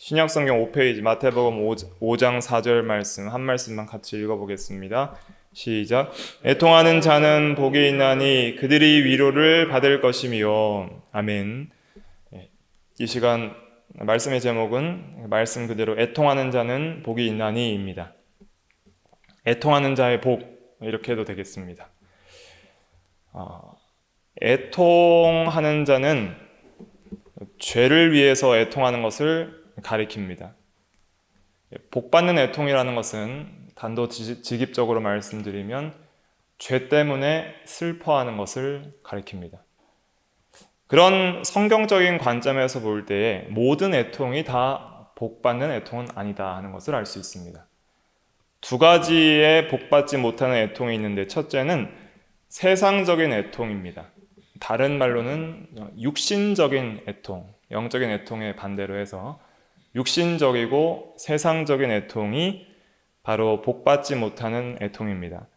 신약성경 5페이지 마태복음 5장 4절 말씀 한 말씀만 같이 읽어보겠습니다. 시작. 애통하는 자는 복이 있나니 그들이 위로를 받을 것이며. 아멘. 이 시간 말씀의 제목은 말씀 그대로 애통하는 자는 복이 있나니입니다. 애통하는 자의 복, 이렇게 해도 되겠습니다. 애통하는 자는 죄를 위해서 애통하는 것을 가리킵니다. 복받는 애통이라는 것은 단도직입적으로 말씀드리면 죄 때문에 슬퍼하는 것을 가리킵니다. 그런 성경적인 관점에서 볼 때에 모든 애통이 다 복받는 애통은 아니다 하는 것을 알 수 있습니다. 두 가지의 복받지 못하는 애통이 있는데, 첫째는 세상적인 애통입니다. 다른 말로는 육신적인 애통, 영적인 애통의 반대로 해서 육신적이고 세상적인 애통이 바로 복받지 못하는 애통입니다.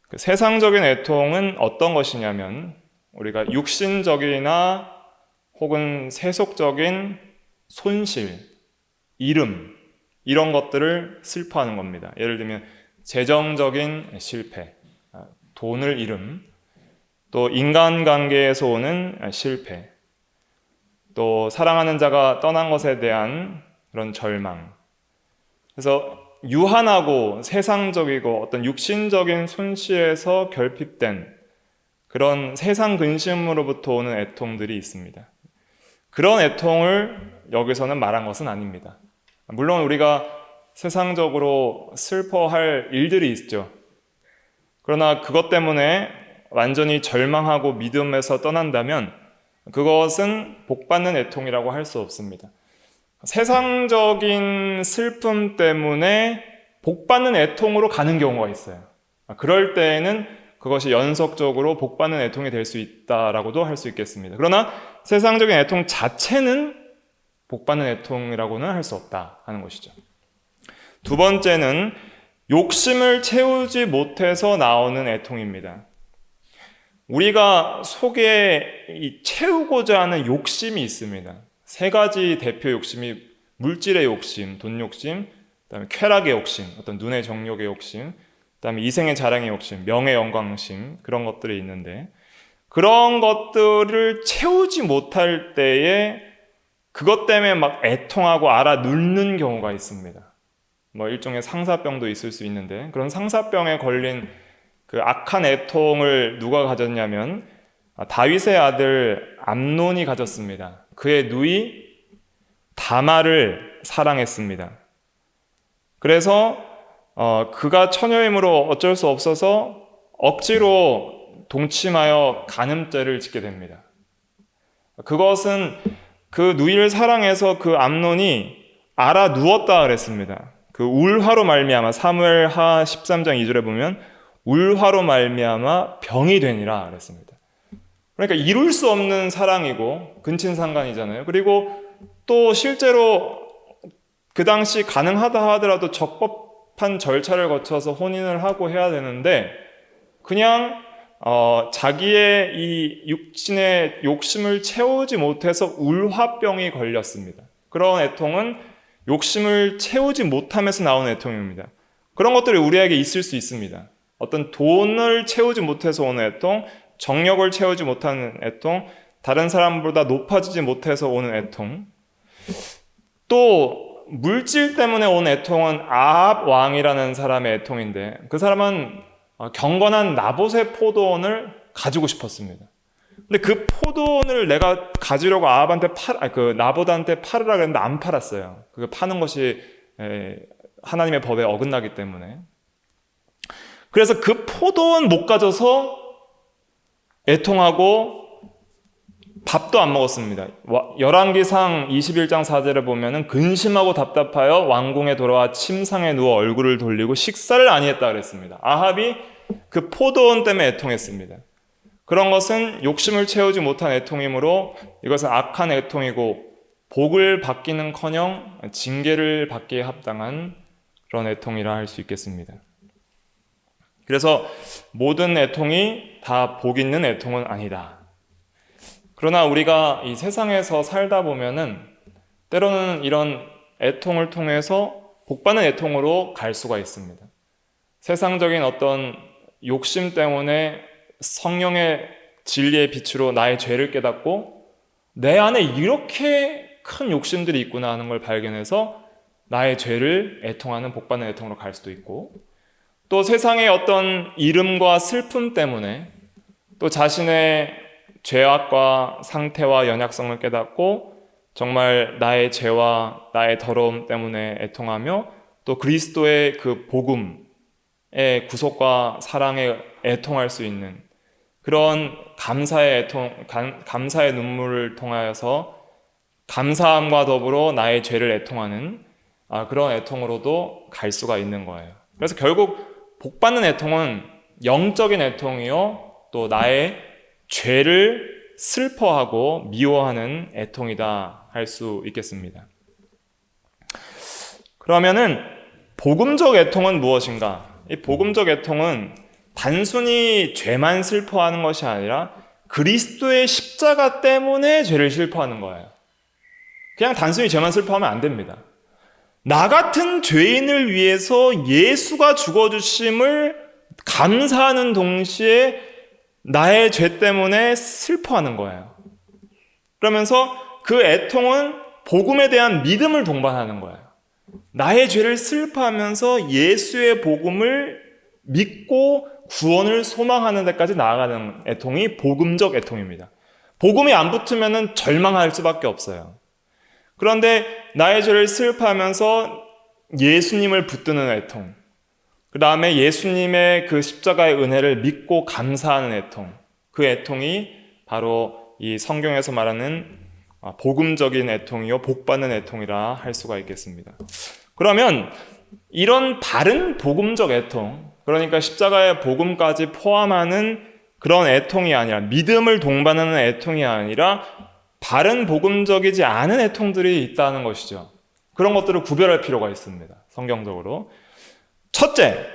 그 세상적인 애통은 어떤 것이냐면 우리가 육신적이나 혹은 세속적인 손실, 잃음, 이런 것들을 슬퍼하는 겁니다. 예를 들면 재정적인 실패, 돈을 잃음, 또 인간관계에서 오는 실패, 또 사랑하는 자가 떠난 것에 대한 그런 절망. 그래서 유한하고 세상적이고 어떤 육신적인 손실에서 결핍된 그런 세상 근심으로부터 오는 애통들이 있습니다. 그런 애통을 여기서는 말한 것은 아닙니다. 물론 우리가 세상적으로 슬퍼할 일들이 있죠. 그러나 그것 때문에 완전히 절망하고 믿음에서 떠난다면 그것은 복받는 애통이라고 할 수 없습니다. 세상적인 슬픔 때문에 복받는 애통으로 가는 경우가 있어요. 그럴 때에는 그것이 연속적으로 복받는 애통이 될 수 있다라고도 할 수 있겠습니다. 그러나 세상적인 애통 자체는 복받는 애통이라고는 할 수 없다 하는 것이죠. 두 번째는 욕심을 채우지 못해서 나오는 애통입니다. 우리가 속에 채우고자 하는 욕심이 있습니다. 세 가지 대표 욕심이 물질의 욕심, 돈 욕심, 그다음에 쾌락의 욕심, 어떤 눈의 정욕의 욕심, 그다음에 이생의 자랑의 욕심, 명예 영광심, 그런 것들이 있는데, 그런 것들을 채우지 못할 때에 그것 때문에 막 애통하고 알아 눕는 경우가 있습니다. 일종의 상사병도 있을 수 있는데, 그런 상사병에 걸린 그 악한 애통을 누가 가졌냐면 다윗의 아들 암논이 가졌습니다. 그의 누이 다말을 사랑했습니다. 그래서 그가 처녀이므로 어쩔 수 없어서 억지로 동침하여 간음죄를 짓게 됩니다. 그것은 그 누이를 사랑해서 그 암논이 알아 누웠다 그랬습니다. 그 울화로 말미암아, 사무엘하 13장 2절에 보면 울화로 말미암아 병이 되니라 그랬습니다. 그러니까 이룰 수 없는 사랑이고 근친상간이잖아요. 그리고 또 실제로 그 당시 가능하다 하더라도 적법한 절차를 거쳐서 혼인을 하고 해야 되는데, 그냥 자기의 이 육신의 욕심을 채우지 못해서 울화병이 걸렸습니다. 그런 애통은 욕심을 채우지 못하면서 나오는 애통입니다. 그런 것들이 우리에게 있을 수 있습니다. 어떤 돈을 채우지 못해서 오는 애통, 정력을 채우지 못하는 애통, 다른 사람보다 높아지지 못해서 오는 애통, 또 물질 때문에 온 애통은 아합 왕이라는 사람의 애통인데, 그 사람은 경건한 나봇의 포도원을 가지고 싶었습니다. 근데 그 포도원을 내가 가지려고 나봇한테 팔으라 그랬는데 안 팔았어요. 그거 파는 것이 하나님의 법에 어긋나기 때문에. 그래서 그 포도원 못 가져서 애통하고 밥도 안 먹었습니다. 열왕기상 21장 4절에 보면은 근심하고 답답하여 왕궁에 돌아와 침상에 누워 얼굴을 돌리고 식사를 아니했다 그랬습니다. 아합이 그 포도원 때문에 애통했습니다. 그런 것은 욕심을 채우지 못한 애통이므로 이것은 악한 애통이고 복을 받기는커녕 징계를 받기에 합당한 그런 애통이라 할 수 있겠습니다. 그래서 모든 애통이 다 복 있는 애통은 아니다. 그러나 우리가 이 세상에서 살다 보면은 때로는 이런 애통을 통해서 복받는 애통으로 갈 수가 있습니다. 세상적인 어떤 욕심 때문에 성령의 진리의 빛으로 나의 죄를 깨닫고 내 안에 이렇게 큰 욕심들이 있구나 하는 걸 발견해서 나의 죄를 애통하는 복받는 애통으로 갈 수도 있고, 또 세상의 어떤 이름과 슬픔 때문에 또 자신의 죄악과 상태와 연약성을 깨닫고 정말 나의 죄와 나의 더러움 때문에 애통하며 또 그리스도의 그 복음의 구속과 사랑에 애통할 수 있는 그런 감사의 애통, 감사의 눈물을 통하여서 감사함과 더불어 나의 죄를 애통하는 그런 애통으로도 갈 수가 있는 거예요. 그래서 결국 복받는 애통은 영적인 애통이요, 또 나의 죄를 슬퍼하고 미워하는 애통이다 할 수 있겠습니다. 그러면은 복음적 애통은 무엇인가? 이 복음적 애통은 단순히 죄만 슬퍼하는 것이 아니라 그리스도의 십자가 때문에 죄를 슬퍼하는 거예요. 그냥 단순히 죄만 슬퍼하면 안 됩니다. 나 같은 죄인을 위해서 예수가 죽어주심을 감사하는 동시에 나의 죄 때문에 슬퍼하는 거예요. 그러면서 그 애통은 복음에 대한 믿음을 동반하는 거예요. 나의 죄를 슬퍼하면서 예수의 복음을 믿고 구원을 소망하는 데까지 나아가는 애통이 복음적 애통입니다. 복음이 안 붙으면 절망할 수밖에 없어요. 그런데 나의 죄를 슬퍼하면서 예수님을 붙드는 애통, 그 다음에 예수님의 그 십자가의 은혜를 믿고 감사하는 애통, 그 애통이 바로 이 성경에서 말하는 복음적인 애통이요, 복받는 애통이라 할 수가 있겠습니다. 그러면 이런 바른 복음적 애통, 그러니까 십자가의 복음까지 포함하는 그런 애통이 아니라, 믿음을 동반하는 애통이 아니라 바른 복음적이지 않은 애통들이 있다는 것이죠. 그런 것들을 구별할 필요가 있습니다. 성경적으로. 첫째,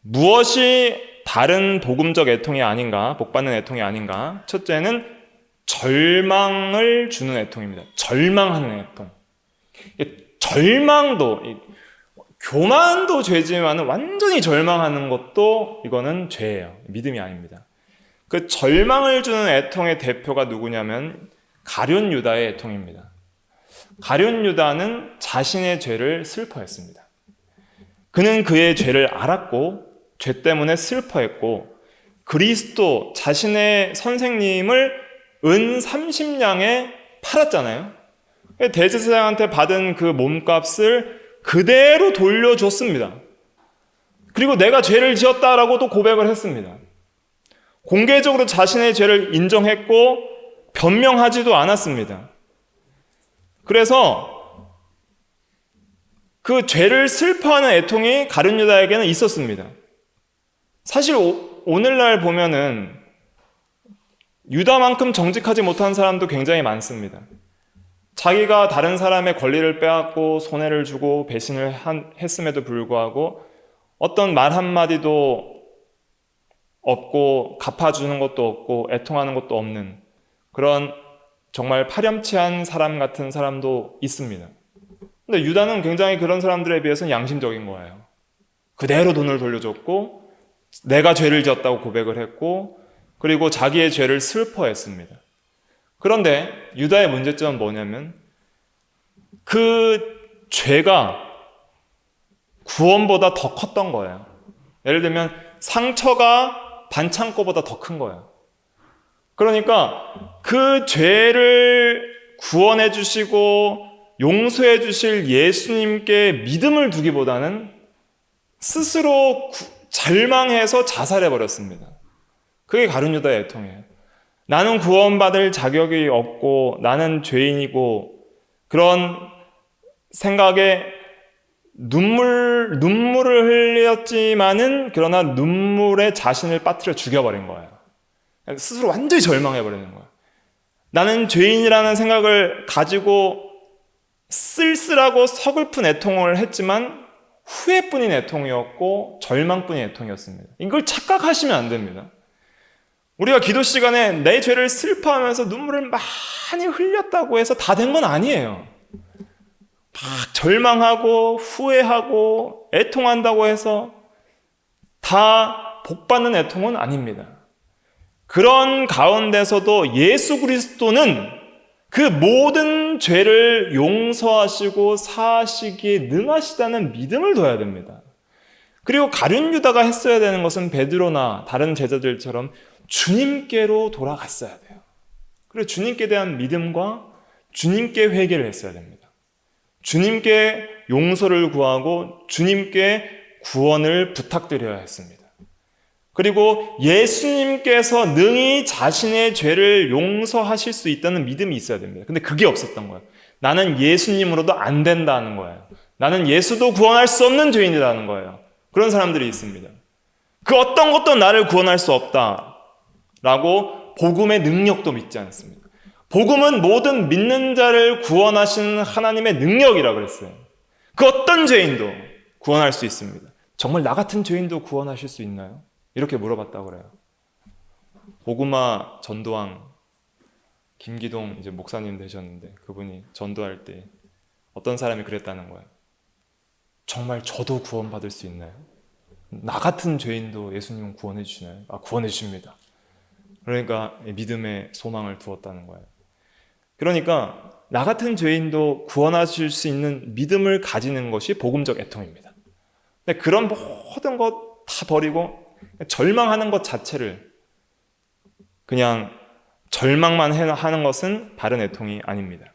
무엇이 바른 복음적 애통이 아닌가, 복받는 애통이 아닌가? 첫째는 절망을 주는 애통입니다. 절망하는 애통. 절망도, 교만도 죄지만 완전히 절망하는 것도 이거는 죄예요. 믿음이 아닙니다. 그 절망을 주는 애통의 대표가 누구냐면 가룟 유다의 애통입니다. 가룟 유다는 자신의 죄를 슬퍼했습니다. 그는 그의 죄를 알았고 죄 때문에 슬퍼했고 그리스도 자신의 선생님을 은 30냥에 팔았잖아요. 대제사장한테 받은 그 몸값을 그대로 돌려줬습니다. 그리고 내가 죄를 지었다라고도 고백을 했습니다. 공개적으로 자신의 죄를 인정했고 변명하지도 않았습니다. 그래서 그 죄를 슬퍼하는 애통이 가룟 유다에게는 있었습니다. 사실 오늘날 보면은 유다만큼 정직하지 못한 사람도 굉장히 많습니다. 자기가 다른 사람의 권리를 빼앗고 손해를 주고 배신을 했음에도 불구하고 어떤 말 한마디도 없고 갚아주는 것도 없고 애통하는 것도 없는 그런 정말 파렴치한 사람 같은 사람도 있습니다. 근데 유다는 굉장히 그런 사람들에 비해서는 양심적인 거예요. 그대로 돈을 돌려줬고 내가 죄를 지었다고 고백을 했고 그리고 자기의 죄를 슬퍼했습니다. 그런데 유다의 문제점은 뭐냐면 그 죄가 구원보다 더 컸던 거예요. 예를 들면 상처가 반창고보다 더 큰 거예요. 그러니까 그 죄를 구원해 주시고 용서해 주실 예수님께 믿음을 두기보다는 스스로 절망해서 자살해 버렸습니다. 그게 가룟 유다의 애통이에요. 나는 구원받을 자격이 없고 나는 죄인이고 그런 생각에 눈물을 흘렸지만은 그러나 눈물에 자신을 빠뜨려 죽여버린 거예요. 스스로 완전히 절망해버리는 거예요. 나는 죄인이라는 생각을 가지고 쓸쓸하고 서글픈 애통을 했지만 후회뿐인 애통이었고 절망뿐인 애통이었습니다. 이걸 착각하시면 안 됩니다. 우리가 기도 시간에 내 죄를 슬퍼하면서 눈물을 많이 흘렸다고 해서 다 된 건 아니에요. 막 절망하고 후회하고 애통한다고 해서 다 복받는 애통은 아닙니다. 그런 가운데서도 예수 그리스도는 그 모든 죄를 용서하시고 사하시기에 능하시다는 믿음을 둬야 됩니다. 그리고 가룟 유다가 했어야 되는 것은 베드로나 다른 제자들처럼 주님께로 돌아갔어야 돼요. 그리고 주님께 대한 믿음과 주님께 회개를 했어야 됩니다. 주님께 용서를 구하고 주님께 구원을 부탁드려야 했습니다. 그리고 예수님께서 능히 자신의 죄를 용서하실 수 있다는 믿음이 있어야 됩니다. 근데 그게 없었던 거예요. 나는 예수님으로도 안 된다는 거예요. 나는 예수도 구원할 수 없는 죄인이라는 거예요. 그런 사람들이 있습니다. 그 어떤 것도 나를 구원할 수 없다라고 복음의 능력도 믿지 않습니다. 복음은 모든 믿는 자를 구원하시는 하나님의 능력이라고 그랬어요. 그 어떤 죄인도 구원할 수 있습니다. 정말 나 같은 죄인도 구원하실 수 있나요? 이렇게 물어봤다고 그래요. 고구마 전도왕 김기동 이제 목사님 되셨는데 그분이 전도할 때 어떤 사람이 그랬다는 거예요. 정말 저도 구원받을 수 있나요? 나 같은 죄인도 예수님은 구원해 주시나요? 아, 구원해 주십니다. 그러니까 믿음의 소망을 두었다는 거예요. 그러니까 나 같은 죄인도 구원하실 수 있는 믿음을 가지는 것이 복음적 애통입니다. 근데 그런 모든 것 다 버리고 절망하는 것 자체를 그냥 절망만 하는 것은 바른 애통이 아닙니다.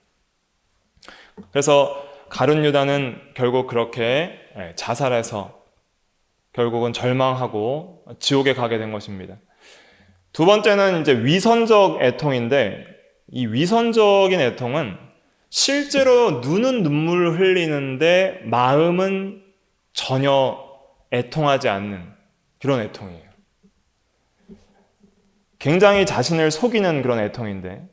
그래서 가룟 유다는 결국 그렇게 자살해서 결국은 절망하고 지옥에 가게 된 것입니다. 두 번째는 이제 위선적 애통인데 이 위선적인 애통은 실제로 눈은 눈물을 흘리는데 마음은 전혀 애통하지 않는 그런 애통이에요. 굉장히 자신을 속이는 그런 애통인데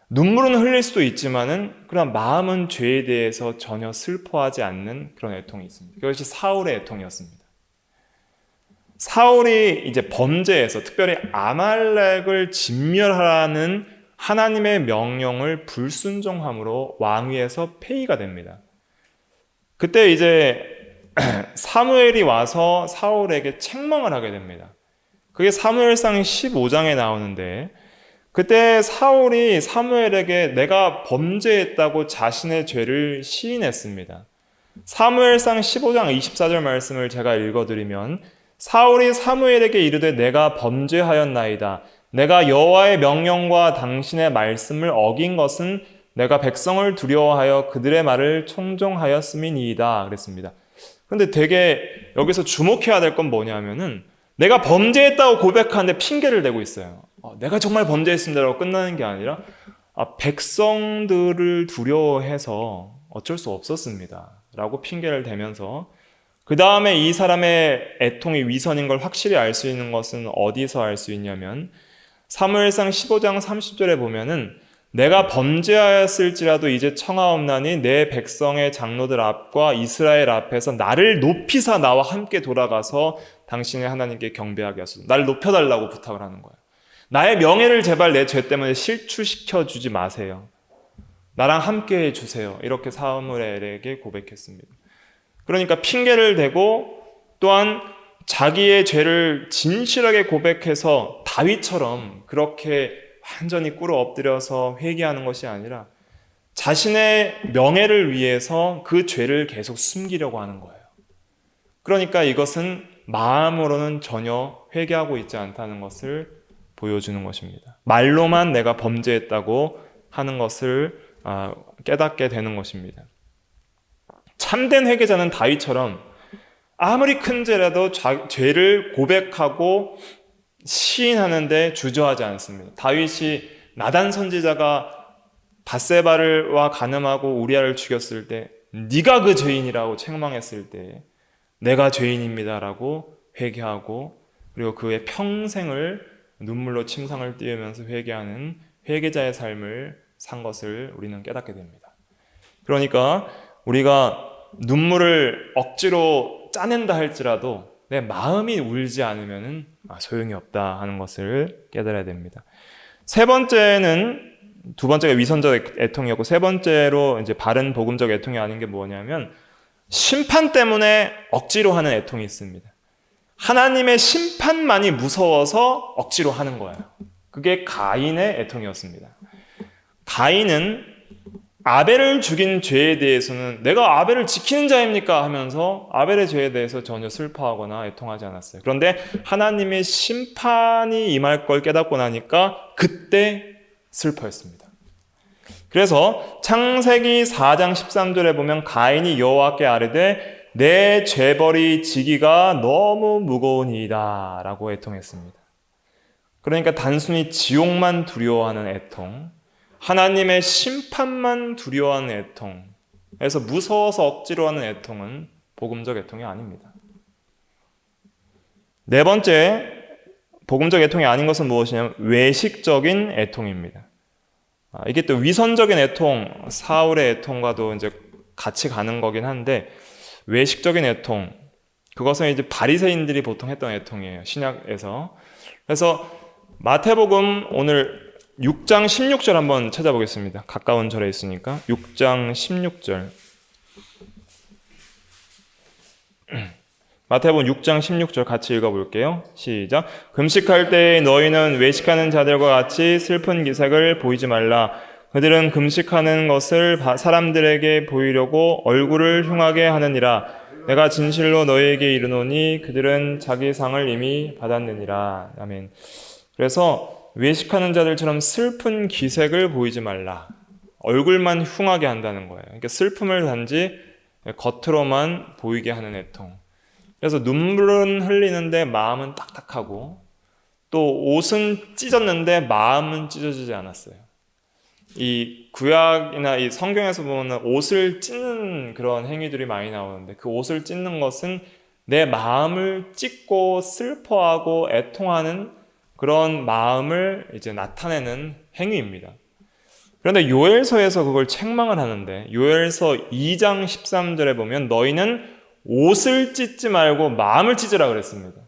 눈물은 흘릴 수도 있지만은 그런 마음은 죄에 대해서 전혀 슬퍼하지 않는 그런 애통이 있습니다. 그것이 사울의 애통이었습니다. 사울이 이제 범죄에서 특별히 아말렉을 진멸하라는 하나님의 명령을 불순종함으로 왕위에서 폐위가 됩니다. 그때 이제 사무엘이 와서 사울에게 책망을 하게 됩니다. 그게 사무엘상 15장에 나오는데 그때 사울이 사무엘에게 내가 범죄했다고 자신의 죄를 시인했습니다. 사무엘상 15장 24절 말씀을 제가 읽어드리면 사울이 사무엘에게 이르되 내가 범죄하였나이다. 내가 여호와의 명령과 당신의 말씀을 어긴 것은 내가 백성을 두려워하여 그들의 말을 청종하였음이니이다. 그랬습니다. 그런데 되게 여기서 주목해야 될 건 뭐냐면은 내가 범죄했다고 고백하는데 핑계를 대고 있어요. 내가 정말 범죄했습니다라고 끝나는 게 아니라 백성들을 두려워해서 어쩔 수 없었습니다 라고 핑계를 대면서 그 다음에 이 사람의 애통이 위선인 걸 확실히 알 수 있는 것은 어디서 알 수 있냐면 사무엘상 15장 30절에 보면은 내가 범죄하였을지라도 이제 청하옵나니 내 백성의 장로들 앞과 이스라엘 앞에서 나를 높이사 나와 함께 돌아가서 당신의 하나님께 경배하게 하소서. 나를 높여달라고 부탁을 하는 거예요. 나의 명예를 제발 내 죄 때문에 실추시켜 주지 마세요. 나랑 함께 해주세요. 이렇게 사무엘에게 고백했습니다. 그러니까 핑계를 대고 또한 자기의 죄를 진실하게 고백해서 다윗처럼 그렇게 완전히 꿇어 엎드려서 회개하는 것이 아니라 자신의 명예를 위해서 그 죄를 계속 숨기려고 하는 거예요. 그러니까 이것은 마음으로는 전혀 회개하고 있지 않다는 것을 보여주는 것입니다. 말로만 내가 범죄했다고 하는 것을 깨닫게 되는 것입니다. 참된 회개자는 다윗처럼 아무리 큰 죄라도 죄를 고백하고 시인하는데 주저하지 않습니다. 다윗이 나단 선지자가 밧세바와 간음하고 우리아를 죽였을 때 네가 그 죄인이라고 책망했을 때 내가 죄인입니다라고 회개하고 그리고 그의 평생을 눈물로 침상을 띄우면서 회개하는 회개자의 삶을 산 것을 우리는 깨닫게 됩니다. 그러니까 우리가 눈물을 억지로 짜낸다 할지라도 내 마음이 울지 않으면 소용이 없다 하는 것을 깨달아야 됩니다. 세 번째는 두 번째가 위선적 애통이었고, 세 번째로 이제 바른 복음적 애통이 아닌 게 뭐냐면 심판 때문에 억지로 하는 애통이 있습니다. 하나님의 심판만이 무서워서 억지로 하는 거예요. 그게 가인의 애통이었습니다. 가인은 아벨을 죽인 죄에 대해서는 내가 아벨을 지키는 자입니까? 하면서 아벨의 죄에 대해서 전혀 슬퍼하거나 애통하지 않았어요. 그런데 하나님의 심판이 임할 걸 깨닫고 나니까 그때 슬퍼했습니다. 그래서 창세기 4장 13절에 보면 가인이 여호와께 아뢰되 내 죄벌이 지기가 너무 무거우니이다 라고 애통했습니다. 그러니까 단순히 지옥만 두려워하는 애통, 하나님의 심판만 두려워하는 애통, 그래서 무서워서 억지로 하는 애통은 복음적 애통이 아닙니다. 네 번째, 복음적 애통이 아닌 것은 무엇이냐면 외식적인 애통입니다. 이게 또 위선적인 애통, 사울의 애통과도 이제 같이 가는 거긴 한데, 외식적인 애통, 그것은 이제 바리새인들이 보통 했던 애통이에요, 신약에서. 그래서 마태복음 오늘 6장 16절 한번 찾아보겠습니다. 가까운 절에 있으니까 6장 16절. 마태복음 6장 16절 같이 읽어볼게요. 시작. 금식할 때 너희는 외식하는 자들과 같이 슬픈 기색을 보이지 말라. 그들은 금식하는 것을 사람들에게 보이려고 얼굴을 흉하게 하느니라. 내가 진실로 너희에게 이르노니 그들은 자기 상을 이미 받았느니라. 아멘. 그래서 외식하는 자들처럼 슬픈 기색을 보이지 말라. 얼굴만 흉하게 한다는 거예요. 그러니까 슬픔을 단지 겉으로만 보이게 하는 애통. 그래서 눈물은 흘리는데 마음은 딱딱하고, 또 옷은 찢었는데 마음은 찢어지지 않았어요. 이 구약이나 이 성경에서 보면 옷을 찢는 그런 행위들이 많이 나오는데, 그 옷을 찢는 것은 내 마음을 찢고 슬퍼하고 애통하는 그런 마음을 이제 나타내는 행위입니다. 그런데 요엘서에서 그걸 책망을 하는데, 요엘서 2장 13절에 보면 너희는 옷을 찢지 말고 마음을 찢으라 그랬습니다.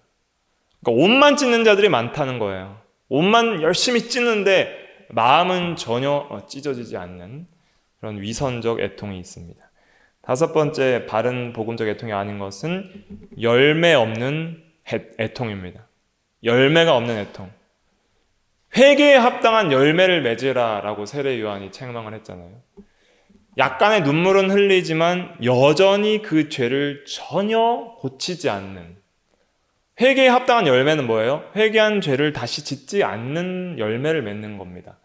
그러니까 옷만 찢는 자들이 많다는 거예요. 옷만 열심히 찢는데 마음은 전혀 찢어지지 않는 그런 위선적 애통이 있습니다. 다섯 번째 바른 복음적 애통이 아닌 것은 열매 없는 애통입니다. 열매가 없는 애통. 회개에 합당한 열매를 맺으라 라고 세례 요한이 책망을 했잖아요. 약간의 눈물은 흘리지만 여전히 그 죄를 전혀 고치지 않는, 회개에 합당한 열매는 뭐예요? 회개한 죄를 다시 짓지 않는 열매를 맺는 겁니다.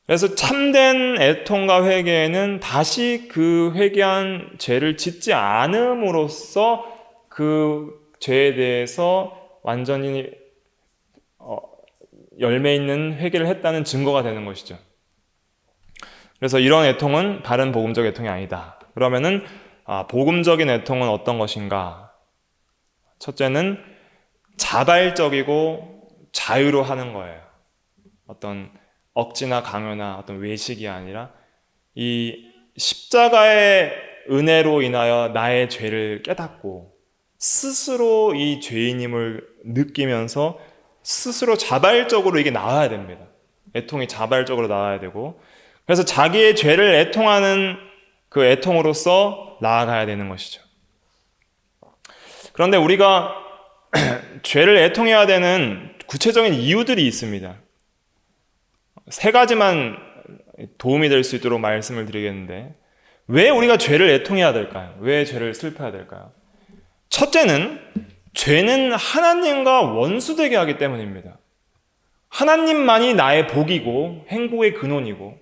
그래서 참된 애통과 회개는 다시 그 회개한 죄를 짓지 않음으로써 그 죄에 대해서 완전히 열매 있는 회개를 했다는 증거가 되는 것이죠. 그래서 이런 애통은 바른 복음적 애통이 아니다. 그러면은 복음적인 애통은 어떤 것인가? 첫째는 자발적이고 자유로 하는 거예요. 어떤 억지나 강요나 어떤 외식이 아니라 이 십자가의 은혜로 인하여 나의 죄를 깨닫고 스스로 이 죄인임을 느끼면서 스스로 자발적으로 이게 나와야 됩니다. 애통이 자발적으로 나와야 되고, 그래서 자기의 죄를 애통하는 그 애통으로서 나아가야 되는 것이죠. 그런데 우리가 죄를 애통해야 되는 구체적인 이유들이 있습니다. 세 가지만 도움이 될 수 있도록 말씀을 드리겠는데, 왜 우리가 죄를 애통해야 될까요? 왜 죄를 슬퍼해야 될까요? 첫째는 죄는 하나님과 원수되게 하기 때문입니다. 하나님만이 나의 복이고 행복의 근원이고,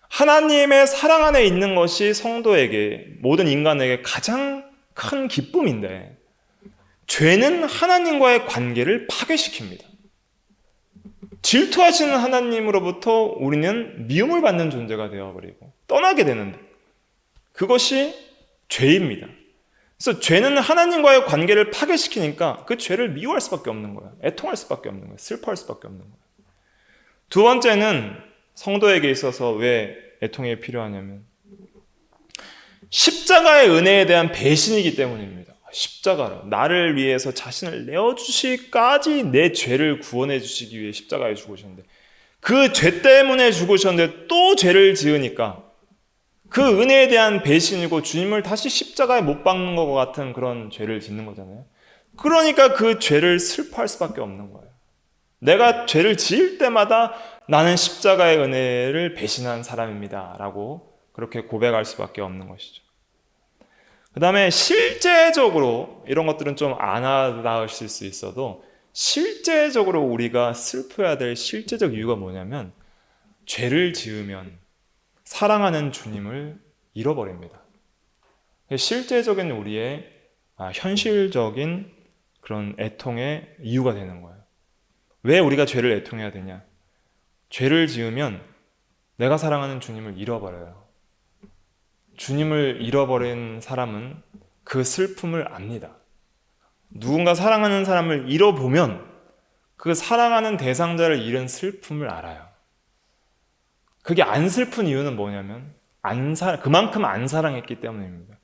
하나님의 사랑 안에 있는 것이 성도에게, 모든 인간에게 가장 큰 기쁨인데, 죄는 하나님과의 관계를 파괴시킵니다. 질투하시는 하나님으로부터 우리는 미움을 받는 존재가 되어버리고 떠나게 되는데, 그것이 죄입니다. 그래서 죄는 하나님과의 관계를 파괴시키니까 그 죄를 미워할 수밖에 없는 거예요. 애통할 수밖에 없는 거예요. 슬퍼할 수밖에 없는 거예요. 두 번째는 성도에게 있어서 왜 애통이 필요하냐면 십자가의 은혜에 대한 배신이기 때문입니다. 십자가로 나를 위해서 자신을 내어주시기까지 내 죄를 구원해 주시기 위해 십자가에 죽으셨는데, 그 죄 때문에 죽으셨는데 또 죄를 지으니까 그 은혜에 대한 배신이고 주님을 다시 십자가에 못 박는 것 같은 그런 죄를 짓는 거잖아요. 그러니까 그 죄를 슬퍼할 수밖에 없는 거예요. 내가 죄를 지을 때마다 나는 십자가의 은혜를 배신한 사람입니다 라고 그렇게 고백할 수밖에 없는 것이죠. 그 다음에 실제적으로 이런 것들은 좀 안 와닿으실 수 있어도 실제적으로 우리가 슬퍼야 될 실제적 이유가 뭐냐면 죄를 지으면 사랑하는 주님을 잃어버립니다. 실제적인 우리의 현실적인 그런 애통의 이유가 되는 거예요. 왜 우리가 죄를 애통해야 되냐? 죄를 지으면 내가 사랑하는 주님을 잃어버려요. 주님을 잃어버린 사람은 그 슬픔을 압니다. 누군가 사랑하는 사람을 잃어보면 그 사랑하는 대상자를 잃은 슬픔을 알아요. 그게 안 슬픈 이유는 뭐냐면 그만큼 안 사랑했기 때문입니다.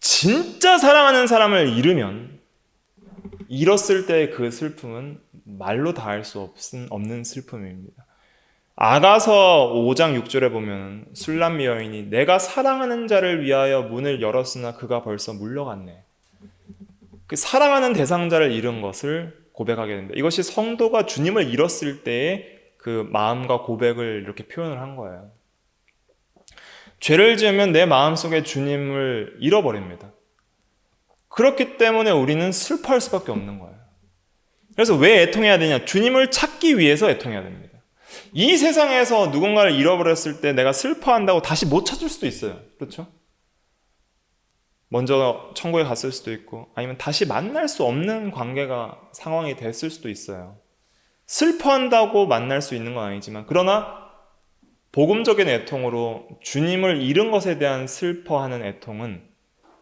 진짜 사랑하는 사람을 잃으면 잃었을 때의 그 슬픔은 말로 다할 수 없는 슬픔입니다. 아가서 5장 6절에 보면 술람미 여인이 내가 사랑하는 자를 위하여 문을 열었으나 그가 벌써 물러갔네. 그 사랑하는 대상자를 잃은 것을 고백하게 됩니다. 이것이 성도가 주님을 잃었을 때의 그 마음과 고백을 이렇게 표현을 한 거예요. 죄를 지으면 내 마음속에 주님을 잃어버립니다. 그렇기 때문에 우리는 슬퍼할 수밖에 없는 거예요. 그래서 왜 애통해야 되냐? 주님을 찾기 위해서 애통해야 됩니다. 이 세상에서 누군가를 잃어버렸을 때 내가 슬퍼한다고 다시 못 찾을 수도 있어요. 그렇죠? 먼저 천국에 갔을 수도 있고 아니면 다시 만날 수 없는 상황이 됐을 수도 있어요. 슬퍼한다고 만날 수 있는 건 아니지만 그러나 복음적인 애통으로 주님을 잃은 것에 대한 슬퍼하는 애통은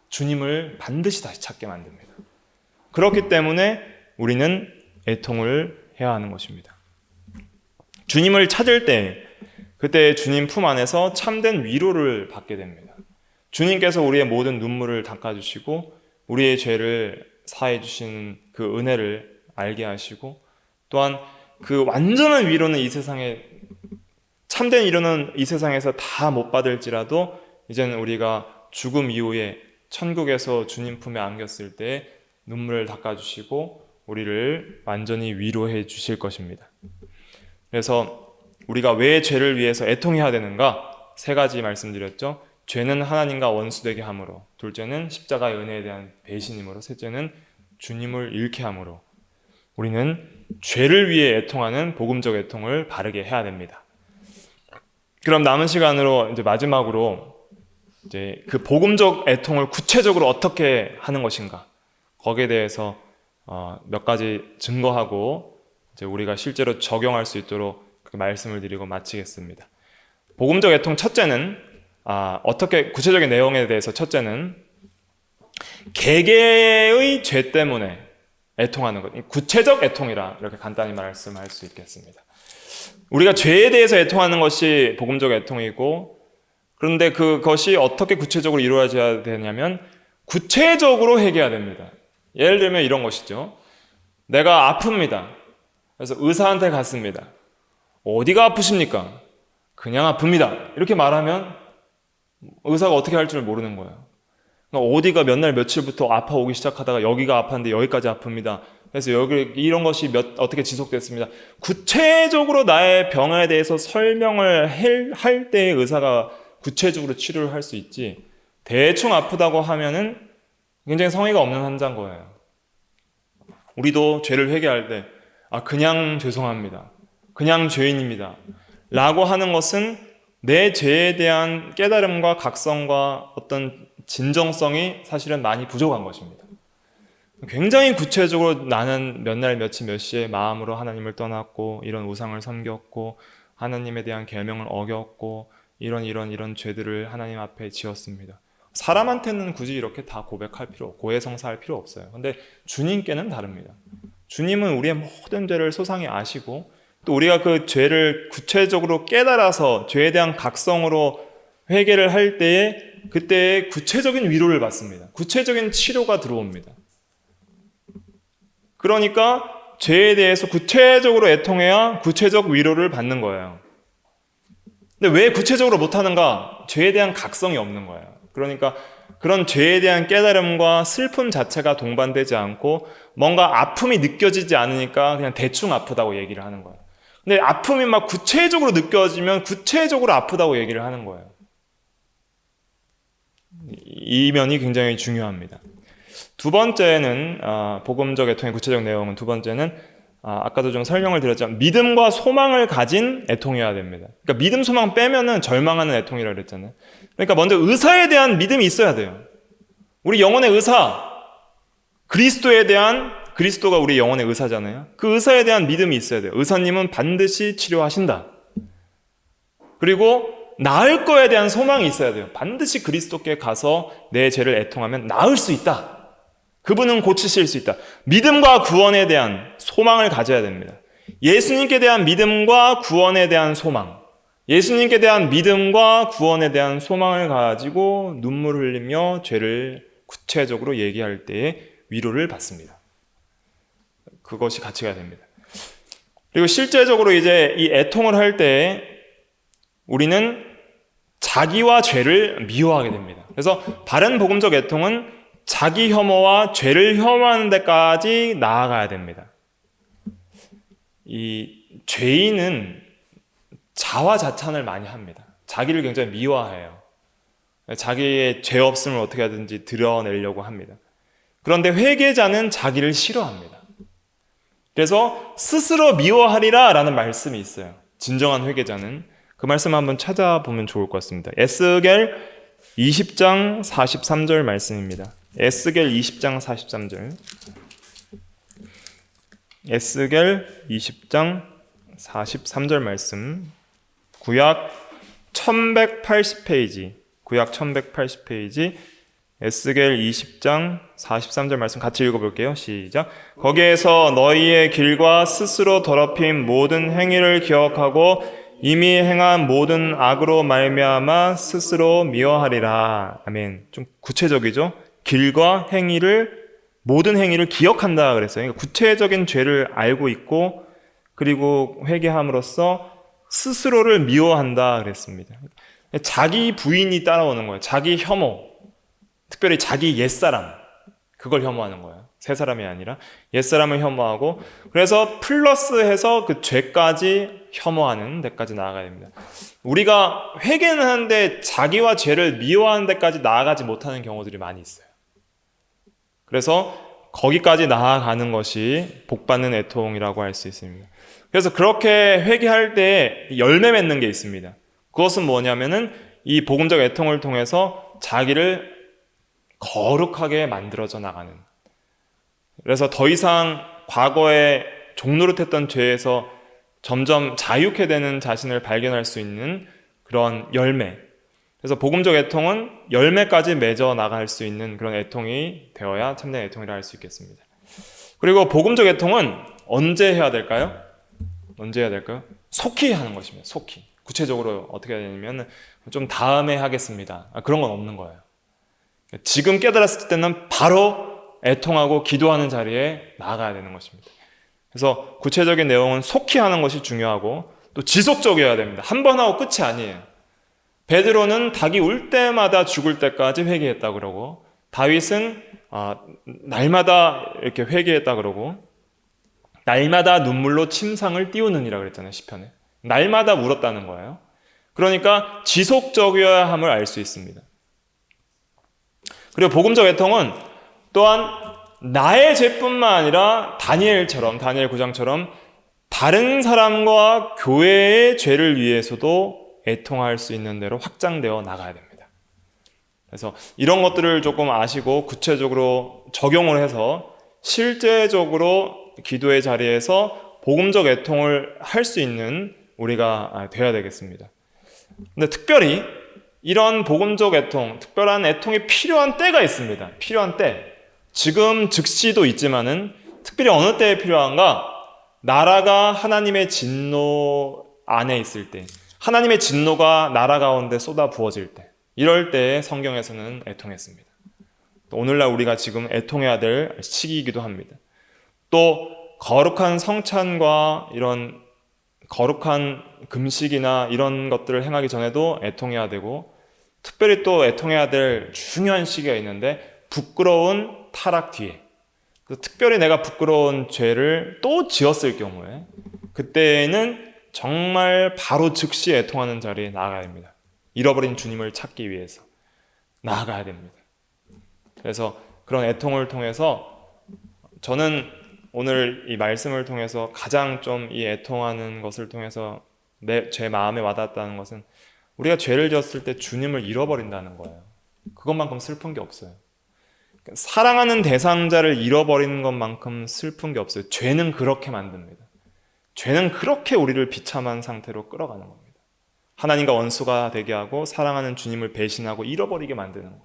주님을 반드시 다시 찾게 만듭니다. 그렇기 때문에 우리는 애통을 해야 하는 것입니다. 주님을 찾을 때 그때 주님 품 안에서 참된 위로를 받게 됩니다. 주님께서 우리의 모든 눈물을 닦아주시고 우리의 죄를 사해 주시는 그 은혜를 알게 하시고 또한 그 완전한 위로는 이 세상에 참된 위로는 이 세상에서 다 못 받을지라도 이제는 우리가 죽음 이후에 천국에서 주님 품에 안겼을 때 눈물을 닦아주시고 우리를 완전히 위로해 주실 것입니다. 그래서 우리가 왜 죄를 위해서 애통해야 되는가? 3가지 말씀드렸죠. 죄는 하나님과 원수되게 함으로, 둘째는 십자가의 은혜에 대한 배신임으로, 셋째는 주님을 잃게 함으로 우리는 죄를 위해 애통하는 복음적 애통을 바르게 해야 됩니다. 그럼 남은 시간으로 이제 마지막으로 이제 그 복음적 애통을 구체적으로 어떻게 하는 것인가? 거기에 대해서 몇 가지 증거하고 이제 우리가 실제로 적용할 수 있도록 말씀을 드리고 마치겠습니다. 복음적 애통 첫째는 어떻게 구체적인 내용에 대해서 첫째는 개개의 죄 때문에 애통하는 것, 구체적 애통이라 이렇게 간단히 말씀할 수 있겠습니다. 우리가 죄에 대해서 애통하는 것이 복음적 애통이고 그런데 그것이 어떻게 구체적으로 이루어져야 되냐면 구체적으로 해결해야 됩니다. 예를 들면 이런 것이죠. 내가 아픕니다. 그래서 의사한테 갔습니다. 어디가 아프십니까? 그냥 아픕니다. 이렇게 말하면 의사가 어떻게 할 줄 모르는 거예요. 그러니까 어디가 몇 날 며칠부터 아파오기 시작하다가 여기가 아팠는데 여기까지 아픕니다. 그래서 여기 이런 것이 어떻게 지속됐습니다. 구체적으로 나의 병에 대해서 설명을 할 때 의사가 구체적으로 치료를 할 수 있지 대충 아프다고 하면은 굉장히 성의가 없는 환자인 거예요. 우리도 죄를 회개할 때 그냥 죄송합니다. 그냥 죄인입니다. 라고 하는 것은 내 죄에 대한 깨달음과 각성과 어떤 진정성이 사실은 많이 부족한 것입니다. 굉장히 구체적으로 나는 몇 날 며칠 몇 시에 마음으로 하나님을 떠났고 이런 우상을 섬겼고 하나님에 대한 계명을 어겼고 이런 죄들을 하나님 앞에 지었습니다. 사람한테는 굳이 이렇게 다 고백할 고해성사할 필요 없어요. 근데 주님께는 다릅니다. 주님은 우리의 모든 죄를 소상히 아시고 또 우리가 그 죄를 구체적으로 깨달아서 죄에 대한 각성으로 회개를 할 때에 그때의 구체적인 위로를 받습니다. 구체적인 치료가 들어옵니다. 그러니까 죄에 대해서 구체적으로 애통해야 구체적 위로를 받는 거예요. 근데 왜 구체적으로 못하는가? 죄에 대한 각성이 없는 거예요. 그러니까 그런 죄에 대한 깨달음과 슬픔 자체가 동반되지 않고 뭔가 아픔이 느껴지지 않으니까 그냥 대충 아프다고 얘기를 하는 거예요. 근데 아픔이 막 구체적으로 느껴지면 구체적으로 아프다고 얘기를 하는 거예요. 이 면이 굉장히 중요합니다. 두 번째는 복음적 애통의 구체적 내용은 두 번째는 아까도 좀 설명을 드렸지만 믿음과 소망을 가진 애통이어야 됩니다. 그러니까 믿음, 소망 빼면은 절망하는 애통이라고 그랬잖아요. 그러니까 먼저 의사에 대한 믿음이 있어야 돼요. 우리 영혼의 의사, 그리스도가 우리 영혼의 의사잖아요. 그 의사에 대한 믿음이 있어야 돼요. 의사님은 반드시 치료하신다. 그리고 나을 거에 대한 소망이 있어야 돼요. 반드시 그리스도께 가서 내 죄를 애통하면 나을 수 있다. 그분은 고치실 수 있다. 믿음과 구원에 대한 소망을 가져야 됩니다. 예수님께 대한 믿음과 구원에 대한 소망, 예수님께 대한 믿음과 구원에 대한 소망을 가지고 눈물을 흘리며 죄를 구체적으로 얘기할 때에 위로를 받습니다. 그것이 가치가 됩니다. 그리고 실제적으로 이제 이 애통을 할 때 우리는 자기와 죄를 미워하게 됩니다. 그래서 바른 복음적 애통은 자기 혐오와 죄를 혐오하는 데까지 나아가야 됩니다. 이 죄인은 자화자찬을 많이 합니다. 자기를 굉장히 미워해요. 자기의 죄 없음을 어떻게 하든지 드러내려고 합니다. 그런데 회개자는 자기를 싫어합니다. 그래서 스스로 미워하리라 라는 말씀이 있어요. 진정한 회개자는. 그 말씀 한번 찾아보면 좋을 것 같습니다. 에스겔 20장 43절 말씀입니다. 에스겔 20장 43절. 에스겔 20장 43절 말씀. 구약 1180페이지. 구약 1180페이지. 에스겔 20장 43절 말씀 같이 읽어볼게요. 시작. 거기에서 너희의 길과 스스로 더럽힌 모든 행위를 기억하고 이미 행한 모든 악으로 말미암아 스스로 미워하리라. 아멘. 좀 구체적이죠? 길과 모든 행위를 기억한다 그랬어요. 그러니까 구체적인 죄를 알고 있고 그리고 회개함으로써 스스로를 미워한다 그랬습니다. 자기 부인이 따라오는 거예요. 자기 혐오. 특별히 자기 옛사람, 그걸 혐오하는 거예요. 새 사람이 아니라 옛사람을 혐오하고, 그래서 플러스해서 그 죄까지 혐오하는 데까지 나아가야 됩니다. 우리가 회개는 하는데 자기와 죄를 미워하는 데까지 나아가지 못하는 경우들이 많이 있어요. 그래서 거기까지 나아가는 것이 복받는 애통이라고 할 수 있습니다. 그래서 그렇게 회개할 때 열매 맺는 게 있습니다. 그것은 뭐냐면은 이 복음적 애통을 통해서 자기를 거룩하게 만들어져 나가는, 그래서 더 이상 과거에 종노릇했던 죄에서 점점 자유케 되는 자신을 발견할 수 있는 그런 열매. 그래서 복음적 애통은 열매까지 맺어 나갈 수 있는 그런 애통이 되어야 참된 애통이라 할 수 있겠습니다. 그리고 복음적 애통은 언제 해야 될까요? 언제 해야 될까요? 속히 하는 것입니다. 속히. 구체적으로 어떻게 해야 되냐면 좀 다음에 하겠습니다. 그런 건 없는 거예요. 지금 깨달았을 때는 바로 애통하고 기도하는 자리에 나아가야 되는 것입니다. 그래서 구체적인 내용은 속히 하는 것이 중요하고 또 지속적이어야 됩니다. 한 번 하고 끝이 아니에요. 베드로는 닭이 울 때마다 죽을 때까지 회개했다 그러고, 다윗은 날마다 이렇게 회개했다 그러고, 날마다 눈물로 침상을 띄우느니라 그랬잖아요. 시편에. 날마다 울었다는 거예요. 그러니까 지속적이어야 함을 알 수 있습니다. 그리고 복음적 애통은 또한 나의 죄뿐만 아니라 다니엘 9장처럼 다른 사람과 교회의 죄를 위해서도 애통할 수 있는 대로 확장되어 나가야 됩니다. 그래서 이런 것들을 조금 아시고 구체적으로 적용을 해서 실제적으로 기도의 자리에서 복음적 애통을 할 수 있는 우리가 되어야 되겠습니다. 근데 특별히 이런 복음적 애통, 특별한 애통이 필요한 때가 있습니다. 필요한 때. 지금 즉시도 있지만은 특별히 어느 때에 필요한가? 나라가 하나님의 진노 안에 있을 때, 하나님의 진노가 나라 가운데 쏟아 부어질 때, 이럴 때에 성경에서는 애통했습니다. 또 오늘날 우리가 지금 애통해야 될 시기이기도 합니다. 또 거룩한 성찬과 이런 거룩한 금식이나 이런 것들을 행하기 전에도 애통해야 되고, 특별히 또 애통해야 될 중요한 시기가 있는데, 부끄러운 타락 뒤에, 특별히 내가 부끄러운 죄를 또 지었을 경우에, 그때는 정말 바로 즉시 애통하는 자리에 나아가야 됩니다. 잃어버린 주님을 찾기 위해서 나아가야 됩니다. 그래서 그런 애통을 통해서 저는 오늘 이 말씀을 통해서 가장 좀 이 애통하는 것을 통해서 제 마음에 와닿았다는 것은, 우리가 죄를 지었을 때 주님을 잃어버린다는 거예요. 그것만큼 슬픈 게 없어요. 사랑하는 대상자를 잃어버리는 것만큼 슬픈 게 없어요. 죄는 그렇게 만듭니다. 죄는 그렇게 우리를 비참한 상태로 끌어가는 겁니다. 하나님과 원수가 되게 하고 사랑하는 주님을 배신하고 잃어버리게 만드는 거예요.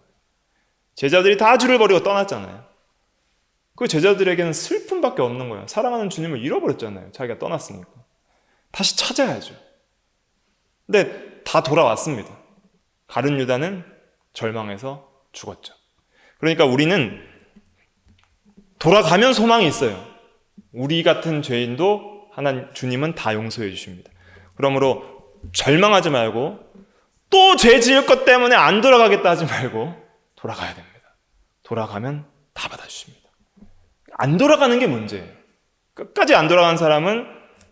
제자들이 다 주를 버리고 떠났잖아요. 그 제자들에게는 슬픔밖에 없는 거예요. 사랑하는 주님을 잃어버렸잖아요. 자기가 떠났으니까. 다시 찾아야죠. 근데 다 돌아왔습니다. 가룟 유다는 절망해서 죽었죠. 그러니까 우리는 돌아가면 소망이 있어요. 우리 같은 죄인도 주님은 다 용서해 주십니다. 그러므로 절망하지 말고, 또 죄 지을 것 때문에 안 돌아가겠다 하지 말고 돌아가야 됩니다. 돌아가면 다 받아주십니다. 안 돌아가는 게 문제예요. 끝까지 안 돌아간 사람은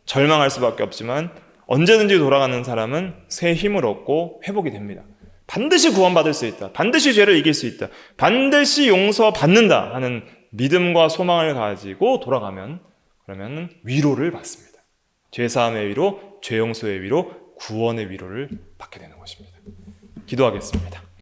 절망할 수밖에 없지만, 언제든지 돌아가는 사람은 새 힘을 얻고 회복이 됩니다. 반드시 구원받을 수 있다. 반드시 죄를 이길 수 있다. 반드시 용서받는다 하는 믿음과 소망을 가지고 돌아가면, 그러면 위로를 받습니다. 죄사함의 위로, 죄용서의 위로, 구원의 위로를 받게 되는 것입니다. 기도하겠습니다.